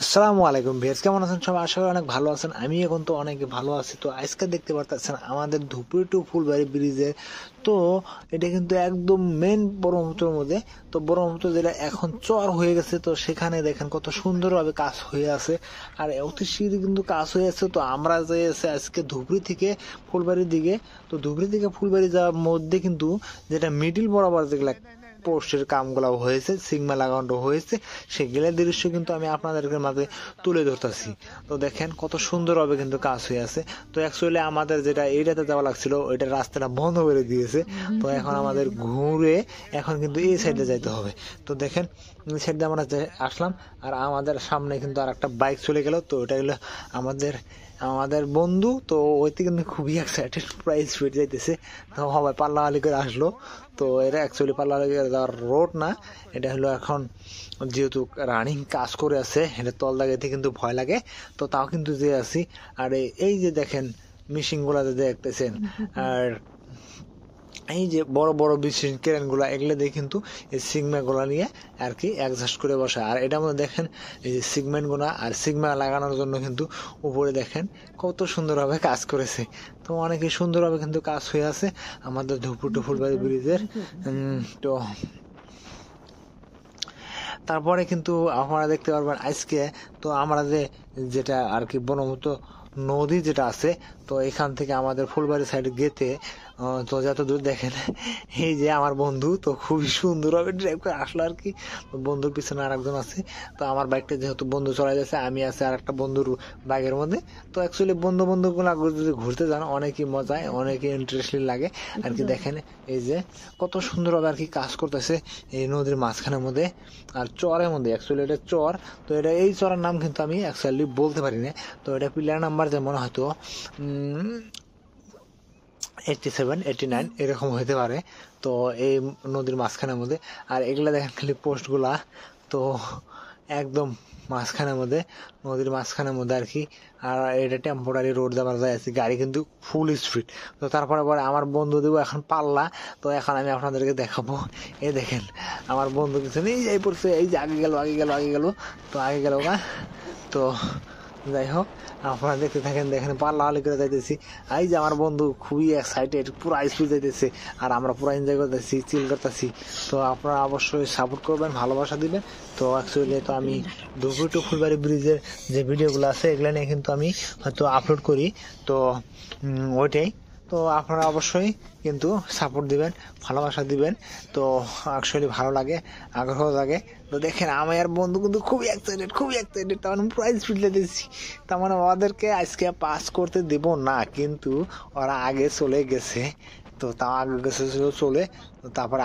আসসালামু আলাইকুম ভিউয়ার্স, কেমন আছেন সবাই? আশা করি অনেক ভালো আছেন। আমি এখন তো অনেক ভালো আছি। তো আজকে দেখতে পারতেছেন আমাদের ধুপড়ি টু ফুলবাড়ি ব্রিজে, তো এটা কিন্তু একদম মেন ব্রহ্মপুত্রের মধ্যে। তো ব্রহ্মপুত্র যেটা এখন চর হয়ে গেছে, তো সেখানে দেখেন কত সুন্দরভাবে কাজ হয়ে আছে, আর অতি শীঘ্রই কিন্তু কাজ হয়ে আছে। তো আমরা যে আজকে ধুপড়ি থেকে ফুলবাড়ির দিকে, তো ধুপড়ি থেকে ফুলবাড়ি যাওয়ার মধ্যে কিন্তু যেটা মিডিল বরাবর যেগুলা পোস্টের কামগুলো হয়েছে, সিগমা লাগানো হয়েছে, সেগুলোর দৃশ্য কিন্তু আমি আপনাদেরকে মাঝে তুলে ধরতেছি। তো দেখেন কত সুন্দরভাবে কিন্তু কাজ হয়ে আছে। তো অ্যাকচুয়ালি আমাদের যেটা এইটাতে যাওয়া লাগছিল, ওইটা রাস্তাটা বন্ধ করে দিয়েছে। তো এখন আমাদের ঘুরে এখন কিন্তু এই সাইডে যাইতে হবে। তো দেখেন এই সাইডে আমরা আসলাম, আর আমাদের সামনে কিন্তু আর একটা বাইক চলে গেল। তো ওটা হলো আমাদের আমাদের বন্ধু। তো ওইতে কিন্তু খুবই এক্সাইটেড, প্রাইস ফিট যাইতেছে। তো সবাই পাল্লাহালি করে আসলো। তো এটা অ্যাকচুয়ালি পাল্লাহালি করে যাওয়ার রোড না, এটা হলো এখন যেহেতু রানিং কাজ করে আছে, এটা তল লাগাইতে কিন্তু ভয় লাগে। তো তাও কিন্তু যে আছি। আর এই যে দেখেন মেশিন গুলা যে দেখতেছেন, আর এই যে বড় বড় মেশিন ক্রেন গুলা, এগুলো দিয়ে কিন্তু এই সিগমেন্ট গুলা নিয়ে আর কি অ্যাডজাস্ট করে বসে। আর এটার মধ্যে দেখেন এই যে সিগমেন্ট গুলা, আর সিগমা লাগানোর জন্য কিন্তু উপরে দেখেন কত সুন্দরভাবে কাজ করেছে। তো অনেকই সুন্দরভাবে কিন্তু কাজ হয়ে আছে আমাদের ধুপড়ি টু ফুলবাড়ি ব্রিজের। তো তারপরে কিন্তু আপনারা দেখতে পারবেন আজকে, তো আমরা যেটা আর কি ব্রহ্মপুত্র নদী যেটা আছে, তো এখান থেকে আমাদের ফুলবাড়ি সাইড গেতে, তো যত দূর দেখেন এই যে আমার বন্ধু তো খুবই সুন্দরভাবে ড্রাইভ করে আসলো আর কি। বন্ধুর পিছনে আর একজন আছে। তো আমার বাইকটা যেহেতু বন্ধু চলে যাচ্ছে, আমি আছি আর একটা বন্ধুর বাইকের মধ্যে। তো অ্যাকচুয়ালি বন্ধু বন্ধু গুলো যদি ঘুরতে যান অনেকই মজায়, অনেকই ইন্টারেস্টিং লাগে আর কি। দেখেন এই যে কত সুন্দরভাবে আর কি কাজ করতেছে এই নদীর মাঝখানের মধ্যে আর চরের মধ্যে। অ্যাকচুয়ালি এটা চর। তো এটা এই চরের নাম কিন্তু আমি অ্যাকচুয়ালি বলতে পারি না। তো এটা পিলার নাম্বার যেমন হয়তো 87, 89 এরকম হইতে পারে। তো এই নদীর মাঝখানের মধ্যে, আর এগুলা দেখেন খালি পোস্ট গুলা। তো একদম মাঝখানের মধ্যে, নদীর মাঝখানের মধ্যে আর কি। আর এটা টেম্পোরারি রোড দেওয়া যায় আছে, গাড়ি কিন্তু ফুল স্পিড। তো তারপরে পরে আমার বন্ধু দেবো এখন পাল্লা। তো এখন আমি আপনাদেরকে দেখাবো। এই দেখেন আমার বন্ধু পিছনে এই পড়ছে, এই যে আগে গেল আগে গেল আগে গেল, তো আগে গেল না। তো যাই হোক, আপনারা দেখতে থাকেন। দেখেন পাল্লাহালি করে যাইতেছি। এই যে আমার বন্ধু খুবই এক্সাইটেড, পুরো স্পিড যাইতেছে, আর আমরা পুরো এনজয় করতেছি, চিল করতেছি। তো আপনারা অবশ্যই সাপোর্ট করবেন, ভালোবাসা দিবেন। তো অ্যাকচুয়ালি তো আমি ধুপড়ি টু ফুলবাড়ি ব্রিজের যে ভিডিওগুলো আছে এগুলো নিয়ে কিন্তু আমি হয়তো আপলোড করি। তো ওইটাই। তো আপনারা অবশ্যই কিন্তু সাপোর্ট দিবেন, ভালোবাসা দিবেন। তো অ্যাকচুয়ালি ভালো লাগে, আগ্রহ লাগে। তো দেখেন আমার বন্ধু কিন্তু খুবই এক্সাইটেড, খুবই এক্সাইটেড। তার মানে প্রাইজ ফিটলে দিচ্ছি। তার মানে ওদেরকে আজকে পাস করতে দেব না, কিন্তু ওরা আগে চলে গেছে। তো তাও আগে গেছে চলে। তো তারপরে